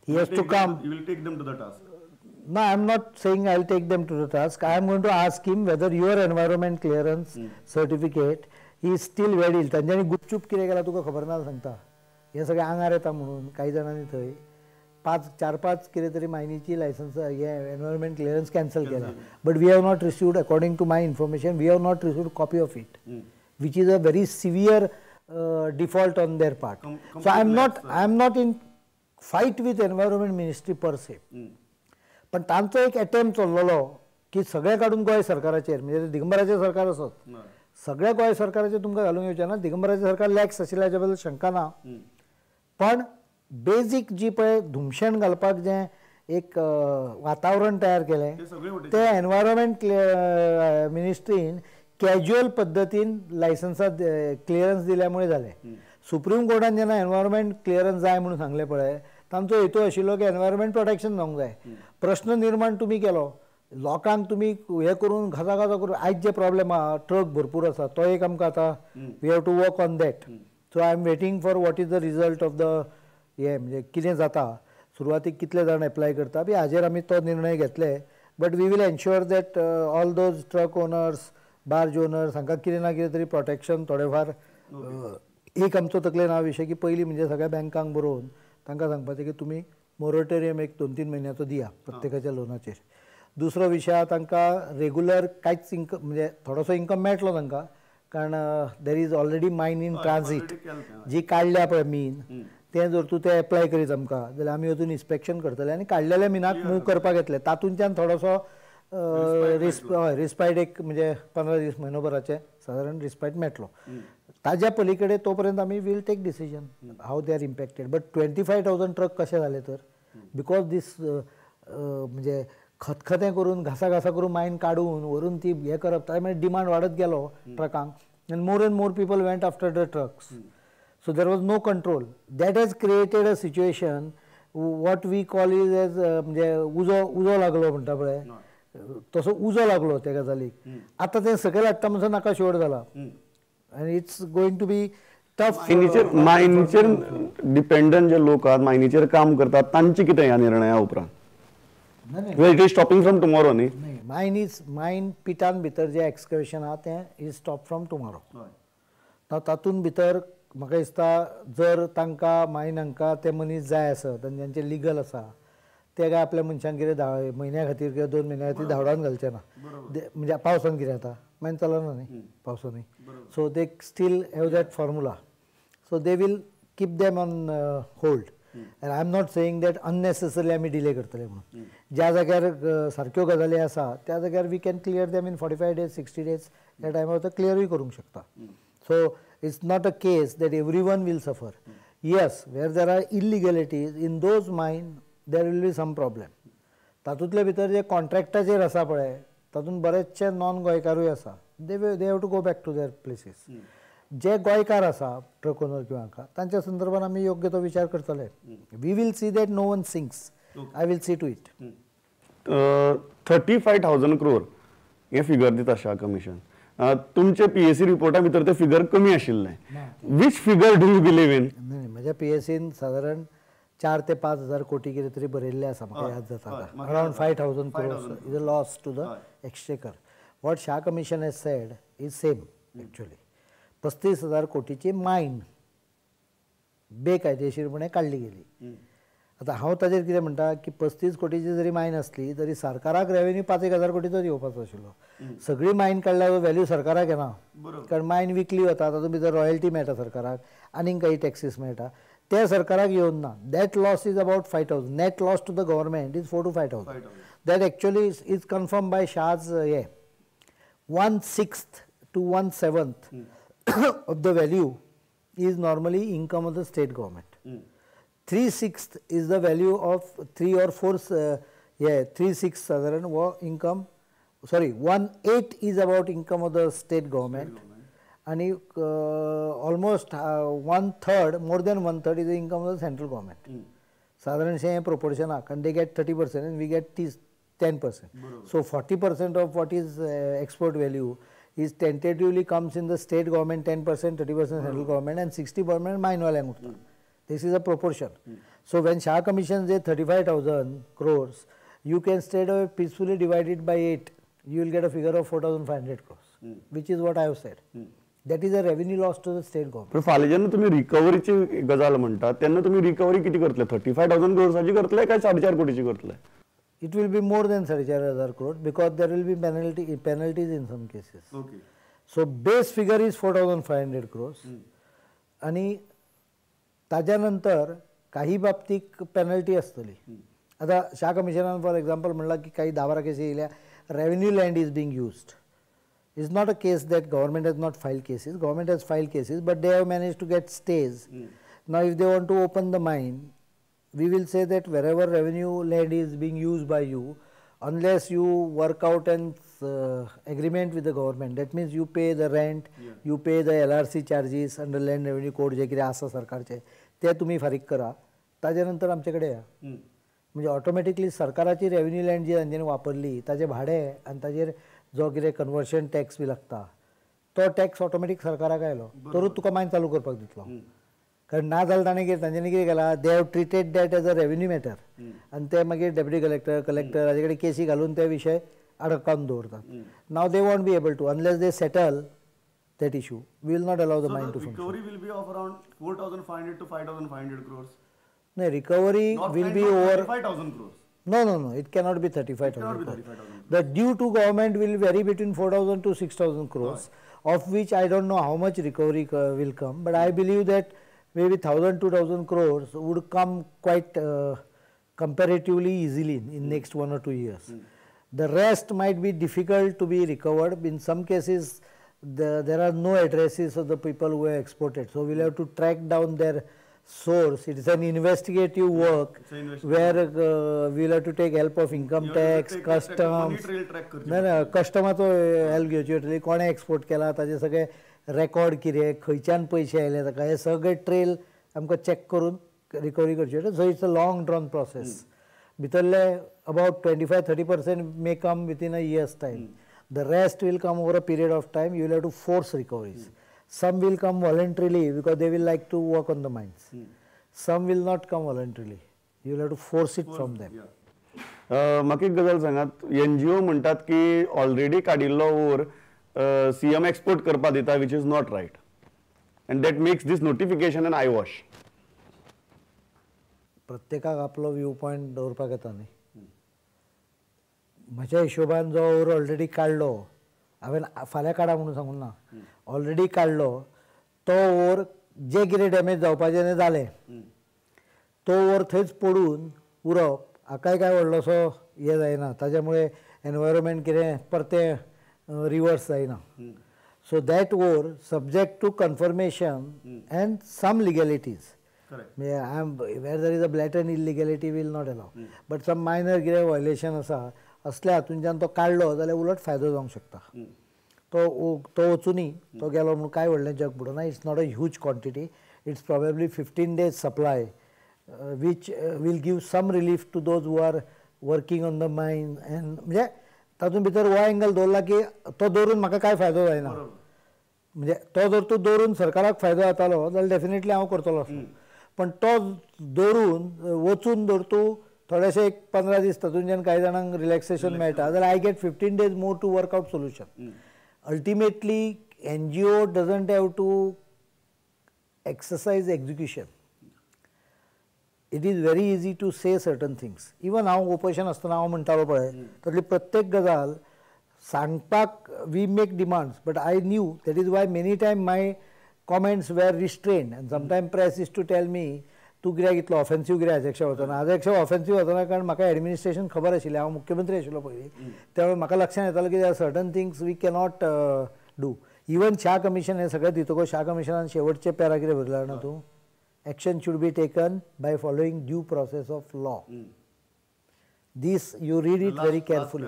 He has to come. You will take them to the task. No, I am not saying I will take them to the task. I am going to ask him whether your environment clearance certificate is still valid. तांच्यांनी गुपचूप कितें केला तुका खबर ना सांगता. हे सगळे आंगार येता म्हणून काही जणांनी थंय 4-5 कितें तरी मायनीची लायसन्स हे एनवायरमेंट क्लियरन्स कॅन्सल केला. But we have not received according to my information we have not received copy of it which is a very severe default on their part. So I am not in fight with environment ministry per se. पण तांचो एक attempt चल्लोलो की सगळे काडून गोंय सरकाराचेर म्हणजे दिगंबराचें सरकार असत सगळ्या गोंय सरकाराचेर तुमकां घालूंक येवचें ना. दिगंबराचें सरकार लॅक्स आशिल्लें हाच्या बद्दल शंका ना. पण बेजीक जी पळय धुमशण घालपाक जें एक वातावरण तयार केलें तें एनवायरमेंट मिनिस्ट्रीन कॅज्युअल पद्दतीन लायसन्सां क्लियरन्स दिल्यामुळे जालें. सुप्रीम कोर्टान जेन्ना एनवायरमेंट क्लियरन्स जाय म्हणून सांगलें पळय तांचो हेतू आशिल्लो की एनवायरमेंट प्रोटेक्शन जावंक जाय. प्रश्न निर्माण तुमी केलो लोकांक तुमी हे करून घाजा करून आयज जे प्रॉब्लेम आहा ट्रक भरपूर आसा तो एक आमकां आतां we have to work on that. So I am waiting for what is the result of the हे म्हणजे कितें जाता सुरवातीक कितले जाण एप्लाय करता बी हाजेर आमी तो निर्णय घेतले. But we will ensure that all those truck owners barge owners हांकां कितें ना कितें तरी प्रोटेक्शन थोडेफार. एक आमचो तकलेन हा विशय की पयलीं म्हणजे सगळ्या बँकांक बरोवन तांकां सांगपाचें की तुमी मोरेटोरियम एक 2-3 म्हयन्याचो दिया प्रत्येकाच्या लोनाचेर. दुसरो विशय तांकां रेगुलर कांयच इन्कम म्हणजे थोडोसो इन्कम मेळटलो तांकां कारण there is already mine in transit जी काडल्या पळय मीन तें जर तूं तें एप्लाय करीत आमकां जाल्यार आमी वचून इन्स्पेक्शन करतले आनी काडलेल्या मिनाक मूव करपाक येतले. तातूंतल्यान थोडोसो रिस्पायट एक म्हणजे 15 दीस म्हयनोभराचे सादारण रिस्पायट मेळटलो. ताज्या पलीकडे तोपर्यंत आमी will take decision how they are impacted. But 25,000 truck कशे जाले तर बिकॉज दीस म्हणजे खतखतें करून घासा करून मायन काडून व्हरून ती हे करप ताजे मागीर डिमांड वाडत गेलो ट्रकांक and more people went after the trucks. So there was no control. That has created a situation what we call is edge म्हणजे उजो लागलो म्हणटा पळय तसो उजो लागलो त्या गजालीक. आतां तें सकयल हाडटा म्हणसर नाका शेवट जाला आनी it's going to be tough. मायनीचेर डिपेंडंट जे लोक आहात मायनीचेर काम करतात तांचे कितें ह्या निर्णया उपरांत it is stopping from tomorrow न्ही. मायन पिटान भितर जे एक्सकवेशन आहा तें इज स्टॉप फ्रॉम टुमॉरो. तातूंत भितर म्हाका दिसता जर तांकां मायनांका ते मनीस जाय आसत आनी जांचे लिगल आसा ते काय आपल्या मनशांक कितें म्हयन्या खातीर किंवा 2 म्हयन्या खातीर धांवडावन घालचे ना. म्हणजे पावसान कितें जाता मागीर चलना न्ही पावसांनी. So they still have that formula. So they will keep them on hold. And I am not saying that unnecessary आमी डिले करतले म्हणून. ज्या जाग्यार सारक्यो गजाली आसा त्या जाग्यार we can clear them in 45 days 60 days त्या टायमार तो क्लियरूय करूंक शकता. So it's not a case that every one will suffer. Yes where there are illegalities in those mine there will be some problem. तातूंतले भितर जे कॉन्ट्रॅक्टाचेर आसा पळय तातूंत बरेचशे नॉन गोंयकारूय आसा. They have to go back to their places. जे गोंयकार आसा ट्रक ओनर किंवा हाका तांच्या संदर्भात आमी योग्य तो विचार करतले. We will see that no one sinks. I will see to it. 35,000 crore हे फिगर दिता शा कमिशन. तुमचे पीएससी रिपोर्टा भितर ते फिगर कमी आशिल्लें. Which figure do you believe in? म्हज्या पीएससीन सादारण 4 ते 5,000 कोटी कितें तरी बरयल्लें आसा म्हाका याद जाता. Around 5,000 crores is a loss to the exchequer. What Shah commission has said is same actually. 35,000 कोटीची मायन बेकायदेशीरपणे काडली गेली. आतां हांव ताजेर कितें म्हणटा की 35 कोटीची जरी मायन आसली तरी सरकाराक रेवेन्यू 5,000 कोटीचोच येवपाचो आशिल्लो. सगळी मायन काडल्यार व्हॅल्यू सरकाराक येना कारण मायन विकली वता तातूंत भितर रॉयल्टी मेळटा सरकाराक आनीक काही टॅक्सीस मेळटा ते सरकाराक येवन ना. That loss is about 5,000. Net loss to the government is 4 to 5,000. That actually is confirm by Shah's हे 1/6 to 1/7 of the value is normally income of the state government. 3/6 is the value of 3 or 4 3/6 साधारण वो income. Sorry, 1/8 is about income of the state government. And almost 1/3, more than 1/3 is the income of the central government. साधारणशें हें proportion आहा कारण they get 30% and we get 10%. So 40% of what is export value is tentatively comes in the state government 10%, 30% central government and 60% mine वाल्यांक उरता. This is a proportion. So when Shah Commission says 35,000 crores, you can straight away peacefully divide it by 8. You will get a figure of 4,500 crores, which is what I have said. That is a revenue loss to the state government. पण फाल्यां जेन्ना तुम्ही रिकवरीची गजाल म्हणटा तेन्ना तुम्ही recovery किती करतले 35,000 crores करतले काय 4.5 कोटीची करतले? It will be more than 4,500 crores because there will be penalties in some cases. Okay. So base figure is 4,500 crores. आणि ताज्यानंतर काही बाबतीक पेनल्टी असतली. आता शाह कमिशनान फॉर एक्झाम्पल म्हणला की काही 10-12 केसी येयल्या revenue land is being used. It's not a case that government has not filed cases. Government has filed cases, but they have managed to get stays. Now, if they want to open the mine, we will say that wherever revenue land is being used by you, unless you work out an agreement with the government, that means you pay the rent, you pay the LRC charges under land revenue code, जे कितें आसा सरकारचे ते तुम्ही फारीक करा. ताज्यानंतर आमचेकडे या. म्हणजे ऑटोमॅटिकली सरकाराची रेव्हेन्यू लँड जी तांच्यांनी वापरली ताजें भाडें आनी ताजेर जो कितें कन्वर्शन टॅक्स बी लागता तो टॅक्स ऑटोमॅटीक सरकाराक आयलो तरूच तुका मायन चालू करपाक दितलो. कारण ना जाल्यार तांच्यांनी कितें केलां, they have treated that as a revenue matter आनी ते मागीर डेप्युटी कलेक्टर हाजे कडेन केसी घालून ते विशय अडकावन दवरतात. नाव they won't be able to unless they settle that issue, we will not allow the mine to function. Recovery will be of around 4,500 to 5,500 crores. No, recovery will be over 35,000 crores. No, it cannot be 35,000 crores. The due to government will vary between 4,000 to 6,000 crores, of which I don't know how much recovery will come, but I believe that maybe 1,000, 2,000 crores would come quite comparatively easily in next 1 or 2 years. The rest might be difficult to be recovered. In some cases, there are no addresses of the people who have exported, so we'll have to track down their source. It is an investigative work where we'll have to take help of income tax, customs. No, customaचो help घेवची पडटली. कोणे export केला ताजे सगळे record कितें, खंयच्यान पयशे आयले ताका, हे सगळे ट्रेल आमकां चॅक करून रिकवरी करची पडटा. So it's a long drawn process. भितरले about 25-30% may come within a years time. The rest will come over a period of time. You will have to force recoveries. Some will come voluntarily because they will like to work on the mines. Some will not come voluntarily. You will have to force it from them. म्हाका एक गजाल सांगात, NGO म्हणटात की already काडिल्लो or CM export करपा दिता, which is not right, and that makes this notification an eyewash. प्रत्येकाक आपलो व्यू पॉइंट दवरपाक येता न्ही. म्हज्या हिशोबान जो ओर ऑलरेडी काडलो, हांवें फाल्यां काडा म्हणून सांगून ना, ऑलरेडी काडलो तो ओर जे कितें डॅमेज जावपाचें तें जालें, तो ओर थंयच पडून उरप हाकाय काय व्हडलोसो हे जायना. ताज्या मुळे एनवायरमेंट कितें परतें रिवर्स जायना. So that or subject to confirmation and some legalities. Where there is a blatant illegality will not allow, but some minor कितें वायलेशन आसा असल्या हातूंतल्यान तो काडलो जाल्यार उलट फायदो जावंक शकता. तो वचुनी तो गेलो म्हणून काय व्हडलें जग बुडना. It's not a huge quantity. It's probably 15 days supply which will give some relief to those who are working on the mine. And म्हणजे तातूंत भितर हो एंगल दवरला की तो दवरून म्हाका काय फायदो जायना. म्हणजे तो जर तूं दवरून सरकाराक फायदो जातालो जाल्यार डेफिनेटली हांव करतलो आसलो. पण तो दवरून वचून जर तूं थोडेशे एक 15 दीस तातूंतल्यान कांय जाणांक रिलॅक्सेशन मेळटा जाल्यार I get 15 days more to work out solution. Ultimately NGO doesn't have to exercise execution. It is very easy to say certain things. Even हांव ओपोजिशन आसतना हांव म्हणटालो पळय तातूंतली प्रत्येक गजाल सांगपाक we make demands, but I knew that is why many time my comments were restrained, and sometimes press used to tell me तूं कित्याक इतलो ऑफेन्सिव्ह कित्याक अध्यक्षा वतना. अध्यक्ष ऑफेन्सिव्ह वतना कारण म्हाका एडमिनिस्ट्रेशन खबर आशिल्लें. हांव मुख्यमंत्री आशिल्लो पयलीं, त्यावेळी म्हाका लक्षांत येतालें की there certain things we cannot do. Even Shah commission हें सगळें दितकच शाह कमिशनान शेवटचे पॅरा कितें बरयला जाणा तूं, action should be taken by following due process of law. This you read it very carefully.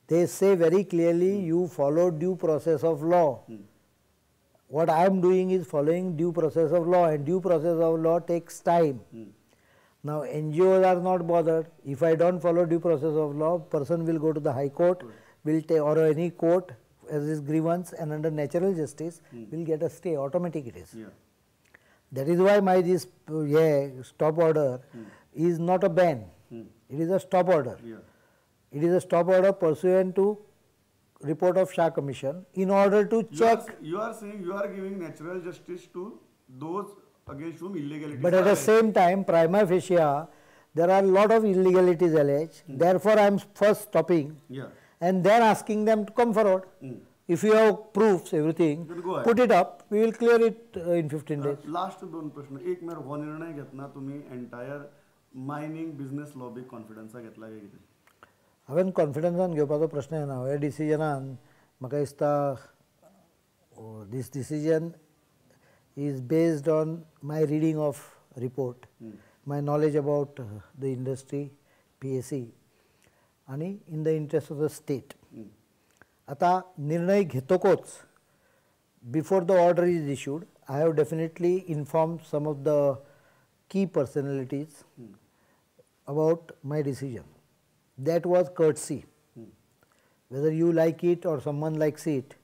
They say very clearly you follow due process of law. What I am doing is following due process of law, and due process of law takes time. Now NGOs are not bothered. If I don't follow due process of law, person will go to the High Court, will take or any court as his grievance, and under natural justice will get a stay. Automatic it is. That is why my this stop order is not a ban. It is a stop order. It is a stop order pursuant to report of Shah Commission in order to check. You are saying you are giving natural justice to those against whom illegalities. But at the same time, prima facie, there are a lot of illegalities alleged. Therefore, I am first stopping and then asking them to come forward. If you have proofs, everything, put it up. We will clear it in 15 days. Last दोन प्रश्न. एक मेरे हो निर्णय घेतना तुम्ही entire mining business lobby confidence घेतला काय कितें? हांवें कॉन्फिडन्सान घेवपाचो प्रश्न येना. ह्या डिसिजनान म्हाका दिसता this decision is based on my reading of report, my knowledge about the industry, PAC, and in the interest of the state. आता निर्णय घेतोकच, before the order is issued, I have definitely informed some of the key personalities about my decision. That was courtesy. Whether you like it or someone likes it,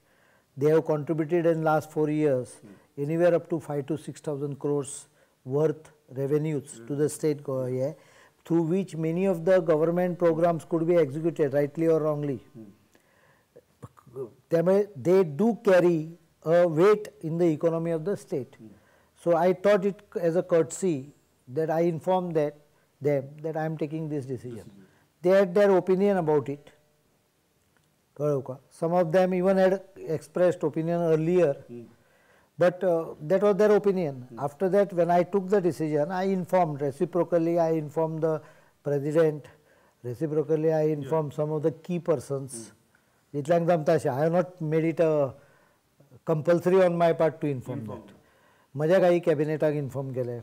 they have contributed in last 4 years anywhere up to 5,000 to 6,000 crores worth revenues to the state, through which many of the government programs could be executed rightly or wrongly. They do carry a weight in the economy of the state. So I thought it as a courtesy that I informed them that I am taking this decision. They had their opinion about it. Some of them even had expressed opinion earlier, but that was their opinion. After that, when I took the decision, I informed reciprocally, I informed the president, reciprocally I informed some of the key persons. I have not made it a compulsory on my part to inform that. माझ्या काही कॅबिनेटाक inform केले.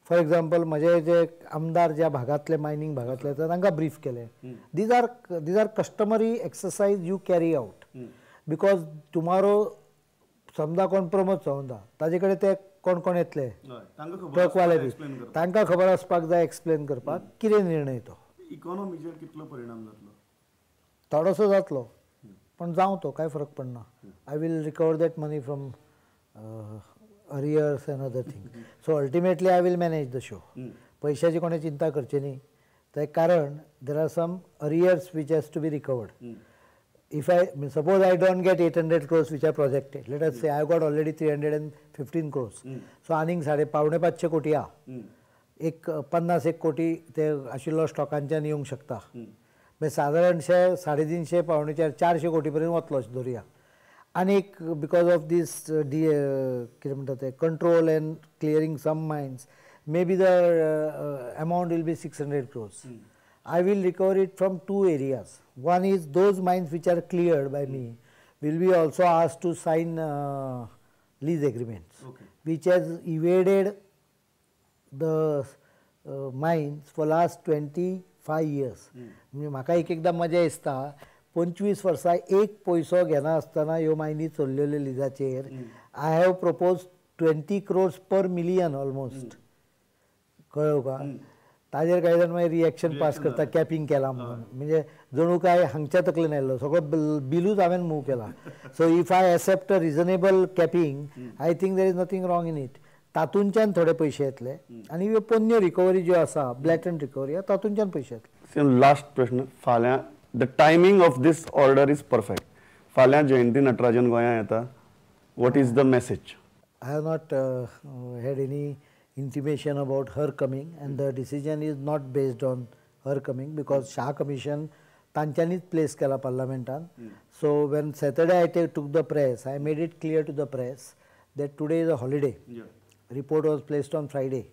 For example म्हजे जे आमदार ज्या भागातले mining भागातले तांकां ब्रीफ केले. these are customary exercise you carry out because tomorrow समजा कोण प्रमोद सावंत ताजे कडेन ते कोण कोण येतले ट्रकवाले बी तांकां खबर आसपाक जाय एक्सप्लेन करपाक कितें निर्णय तो. इकॉनॉमीचेर कितलो परिणाम जातलो? थोडोसो जातलो पण जावं तो कांय फरक पडना. I will recover that money from arrears and other things. So ultimately I will manage the show. पैशाची कोणी चिंता करची न्ही. त्या कारण there are some arrears which has to be recovered. If suppose I don't get 800 crores which are projected, let us say I got already 315 crores. So आनीक 550 कोटी हा. एक 50 कोटी ते आशिल्लो स्टॉकांच्यान येवंक शकता. साधारणशे 350 400 कोटी पर्यंत वतलो धरुया. Anik, because of this control and clearing some mines, maybe the amount will be 600 crores. I will recover it from two areas. One is those mines which are cleared by me will be also asked to sign lease agreements, which has evaded the mines for last 25 years. म्हाका एकदा मजा दिसता 25 वर्सां एक पैसो घेना आसतना ह्यो मायनी चल्लेल्यो लिजाचेर I have propose 20 crores per million almost. कळ्ळो का? ताजेर कांय जाण मागीर रिएक्शन पास करता कॅपिंग केला म्हणून. म्हणजे जणू काय हांगच्या तकलेन आयलो सगळो बिलूच हांवें मूव केला. So if I accept a reasonable capping I think there is nothing wrong in it. तातूंच्यान थोडे पयशे येतले आनी ह्यो पोन्न्यो रिकवरी ज्यो आसा ब्लॅटंट रिकवरी तातूंच्यान पयशे येतले. लास्ट प्रश्न. फाल्यां the timing of this order is perfect. फाल्यां जयंती नटराजन गोंयां येता. What is the message? I have not had any intimation about her coming, and the decision is not based on her coming because Shah Commission तांच्यांनीच place केला parliamentan. So when Saturday I took the press, I made it clear to the press that today is a holiday. Report was placed on Friday.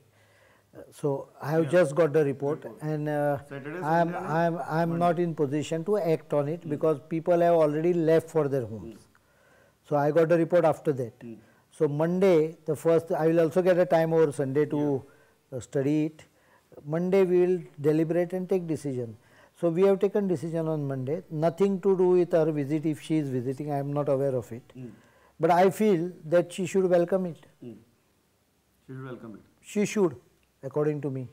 So I have just got the report and I am not in position to act on it because people have already left for their homes. So I got the report after that. So Monday, the first, I will also get a time over Sunday to study it. Monday we will deliberate and take decision. So we have taken decision on Monday. Nothing to do with her visit. If she is visiting, I am not aware of it. But I feel that she should welcome it. She should welcome it. She should, according to me.